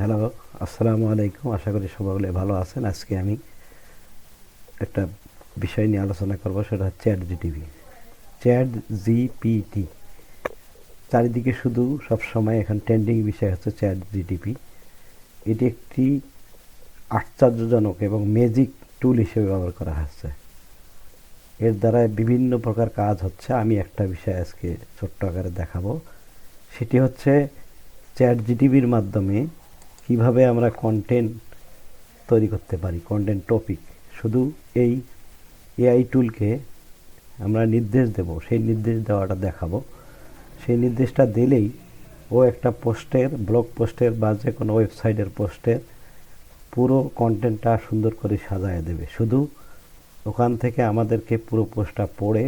Hello, আসসালামু আলাইকুম। আশা করি সকলে ভালো আছেন। আজকে আমি একটা বিষয় নিয়ে আলোচনা করব, সেটা হচ্ছে চ্যাট জিপিটি। চারিদিকে শুধু সবসময় এখন ট্রেন্ডিং বিষয় হচ্ছে চ্যাট জিটিপি। এটি একটি আশ্চর্যজনক এবং ম্যাজিক টুল হিসেবে ব্যবহার করা হচ্ছে। এর দ্বারা বিভিন্ন প্রকার কাজ হচ্ছে। আমি একটা বিষয় আজকে ছোট্ট আকারে দেখাবো। সেটি হচ্ছে চ্যাট জিটিপির মাধ্যমে কিভাবে আমরা কন্টেন্ট তৈরি করতে পারি, কন্টেন্ট টপিক। শুধু এই এআই টুলকে আমরা নির্দেশ দেব, সেই নির্দেশ দেওয়াটা দেখাবো। সেই নির্দেশটা দিলেই ও একটা পোস্টের, ব্লগ পোস্টের বা যে কোনো ওয়েবসাইটের পোস্টের পুরো কন্টেন্টটা সুন্দর করে সাজায় দেবে। শুধু ওখান থেকে আমাদেরকে পুরো পোস্টটা পড়ে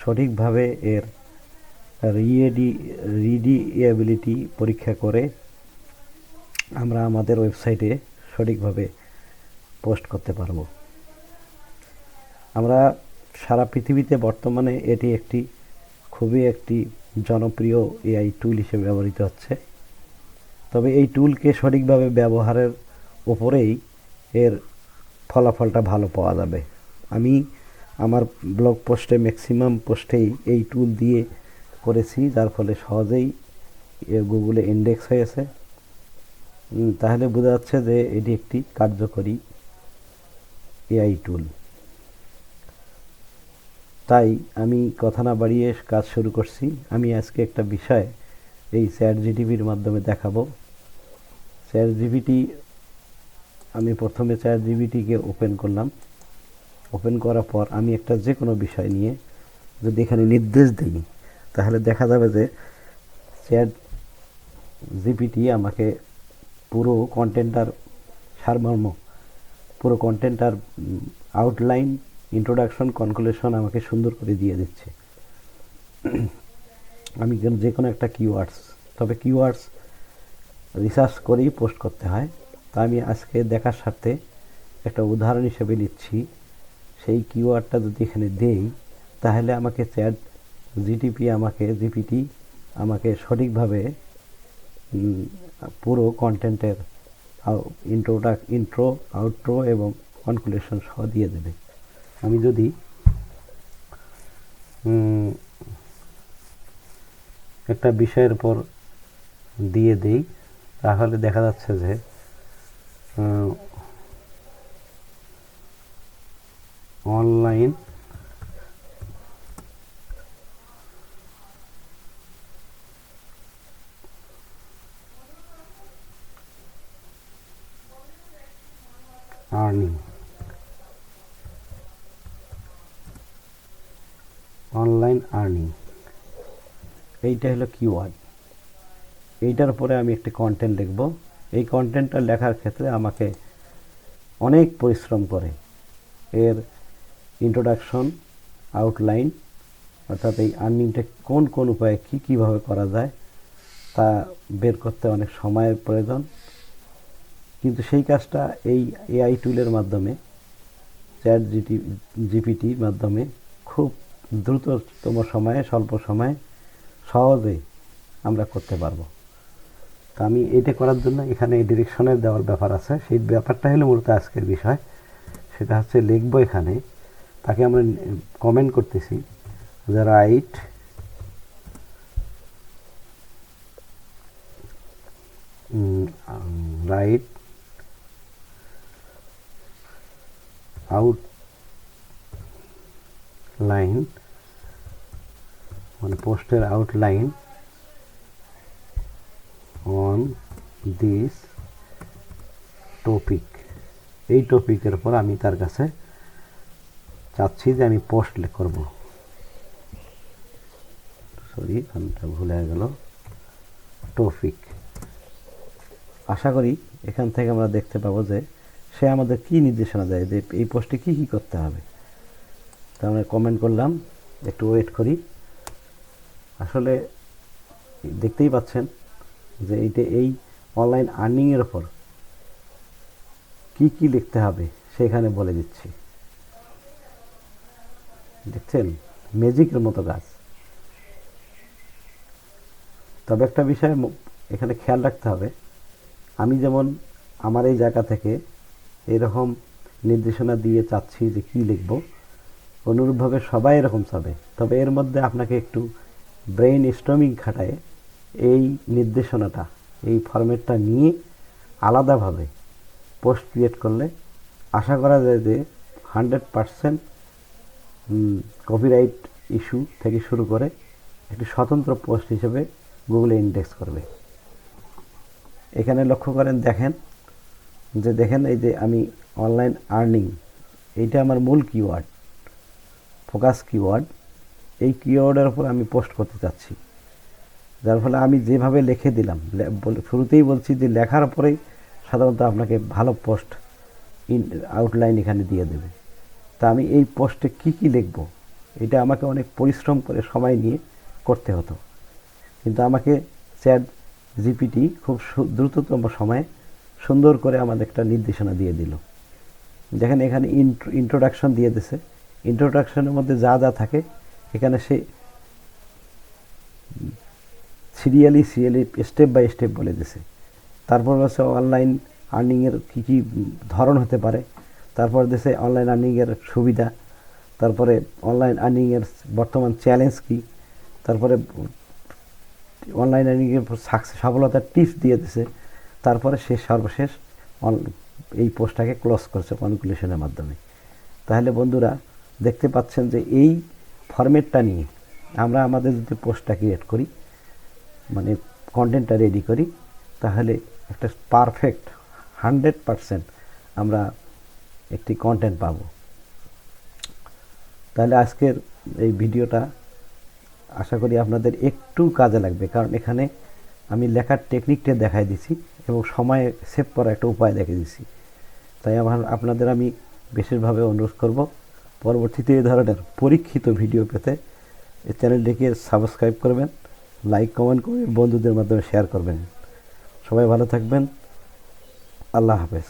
সঠিকভাবে এর রিডিএবিলিটি পরীক্ষা করে আমরা আমাদের ওয়েবসাইটে সঠিকভাবে পোস্ট করতে পারবো। আমরা সারা পৃথিবীতে বর্তমানে এটি খুবই একটি জনপ্রিয় এআই টুল হিসেবে ব্যবহৃত হচ্ছে। তবে এই টুলকে সঠিকভাবে ব্যবহারের উপরেই এর ফলাফলটা ভালো পাওয়া যাবে। আমি আমার ব্লগ পোস্টে ম্যাক্সিমাম পোস্টেই এই টুল দিয়ে করেছি, যার ফলে সহজেই গুগলে ইন্ডেক্স হয়েছে। তাহলে বোঝা যাচ্ছে যে এটি একটি কার্যকরী এআই টুল। তাই আমি কথা না বাড়িয়ে কাজ শুরু করছি। আমি আজকে একটা বিষয় এই চ্যাট জিটিপির মাধ্যমে দেখাবো। চ্যাট জিপিটি, আমি প্রথমে চ্যাট জিপিটিকে ওপেন করলাম। ওপেন করার পর আমি একটা যে কোনো বিষয় নিয়ে যদি এখানে নির্দেশ দিই, তাহলে দেখা যাবে যে চ্যাট জিপিটি আমাকে পুরো কন্টেন্টটার সারমর্ম, পুরো কন্টেন্টটার আউটলাইন, ইন্ট্রোডাকশন, কনক্লুশন আমাকে সুন্দর করে দিয়ে দিচ্ছে। আমি যে কোনো একটা কিওয়ার্ডস, তবে কিওয়ার্ডস রিসার্চ করেই পোস্ট করতে হয়। তা আমি আজকে দেখার স্বার্থে একটা উদাহরণ হিসেবে নিচ্ছি। সেই কিওয়ার্ডটা যদি এখানে দেই, তাহলে আমাকে চ্যাট জিপিটি আমাকে সঠিকভাবে পুরো কন্টেন্টের ইন্ট্রো, আউট্রো এবং কনক্লুশন সহ দিয়ে দেবে। আমি যদি একটা বিষয়ের উপর দিয়ে দেই, তাহলে দেখা যাচ্ছে যে অনলাইন আর্নিং, অনলাইন আর্নিং, এইটা হলো কিওয়ার্ড। এইটার পরে আমি একটি কন্টেন্ট লিখব। এই কন্টেন্টটা লেখার ক্ষেত্রে আমাকে অনেক পরিশ্রম করে এর ইন্ট্রোডাকশন, আউটলাইন, অর্থাৎ এই আর্নিংটা কোন কোন উপায়ে কীভাবে করা যায় তা বের করতে অনেক সময়ের প্রয়োজন। কিন্তু সেই কাজটা এই এআই টুলের মাধ্যমে, চ্যাট জিপিটির মাধ্যমে খুব দ্রুততম সময়ে, স্বল্প সময়ে, সহজে আমরা করতে পারবো। তা আমি এটা করার জন্য এখানে ডিরেকশনের দেওয়ার ব্যাপার আছে। সেই ব্যাপারটা হলো মূলত আজকের বিষয়। সেটা হচ্ছে লিখবো এখানে, তাকে আমরা কমেন্ট করতেছি যে রাইট রাইট আউটলাইন, মানে পোস্টের আউটলাইন অন দিস টপিক। এই টপিকের পর আমি তার কাছে চাচ্ছি যে আমি পোস্ট করব। সরি, নামটা ভুল হয়ে গেল, টপিক। আশা করি এখান থেকে আমরা দেখতে পাবো যে সে আমাদের কি নির্দেশনা দেয়, যে এই পোস্টে কি কি করতে হবে। তা আমরা কমেন্ট করলাম, একটু ওয়েট করি। আসলে দেখতেই পাচ্ছেন যে এই অনলাইন আর্নিংয়ের ওপর কি কি লিখতে হবে সেখানে বলে দিচ্ছি। দেখছেন, ম্যাজিকের মতো কাজ। তবে একটা বিষয় এখানে খেয়াল রাখতে হবে, আমি যেমন আমার এই জায়গা থেকে এরকম নির্দেশনা দিয়ে চাচ্ছি যে কী লিখব, অনুরূপভাবে সবাই এরকম চাবে। তবে এর মধ্যে আপনাকে একটু ব্রেইন স্টর্মিং খাটায় এই নির্দেশনাটা, এই ফরম্যাটটা নিয়ে আলাদাভাবে পোস্ট ক্রিয়েট করলে আশা করা যায় যে 100% কপিরাইট ইস্যু থেকে শুরু করে একটি স্বতন্ত্র পোস্ট হিসেবে গুগলে ইন্ডেক্স করবে। এখানে লক্ষ্য করেন, দেখেন এই যে আমি অনলাইন আর্নিং, এইটা আমার মূল কিওয়ার্ড, ফোকাস কিওয়ার্ড। এই কিওয়ার্ডের উপর আমি পোস্ট করতে চাচ্ছি, যার ফলে আমি যেভাবে লিখে দিলাম, শুরুতেই বলছি যে লেখার পরেই সাধারণত আপনাকে ভালো পোস্ট আউটলাইন এখানে দিয়ে দেবে। তা আমি এই পোস্টে কী কী লিখব, এটা আমাকে অনেক পরিশ্রম করে সময় নিয়ে করতে হতো, কিন্তু আমাকে চ্যাট জিপিটি খুব দ্রুততম সময়ে সুন্দর করে আমাদের একটা নির্দেশনা দিয়ে দিল। দেখেন এখানে ইন্ট্রোডাকশন দিয়ে দিছে। ইন্ট্রোডাকশনের মধ্যে যা যা থাকে এখানে সে সিরিয়ালি স্টেপ বাই স্টেপ বলে দিছে। তারপর হচ্ছে অনলাইন আর্নিংয়ের কী কী ধরন হতে পারে, তারপর দিছে অনলাইন আর্নিংয়ের সুবিধা, তারপরে অনলাইন আর্নিংয়ের বর্তমান চ্যালেঞ্জ কী, তারপরে অনলাইন আর্নিংয়ের সফলতার টিপস দিয়ে দিছে। তারপরে সর্বশেষ এই পোস্টটাকে ক্লোজ করছে কনক্লুশনের মাধ্যমে। তাহলে বন্ধুরা দেখতে পাচ্ছেন যে এই ফরম্যাটটা নিয়ে আমরা আমাদের যদি পোস্টটা ক্রিয়েট করি, মানে কন্টেন্টটা রেডি করি, তাহলে একটা পারফেক্ট 100% আমরা একটি কন্টেন্ট পাব। তাহলে আজকের এই ভিডিওটা আশা করি আপনাদের একটু কাজে লাগবে, কারণ এখানে আমি লেখার টেকনিকটা দেখাই দিছি এবং সময় সেভ করার একটা উপায় দেখিয়ে দিছি। তাই আপনাদের আমি বিশেষভাবে অনুরোধ করব, পরবর্তীতে এই ধরনের পরীক্ষিত ভিডিও পেতে এই চ্যানেলটিকে সাবস্ক্রাইব করবেন, লাইক কমেন্ট করে বন্ধুদের মাধ্যমে শেয়ার করবেন। সবাই ভালো থাকবেন। আল্লাহ হাফেজ।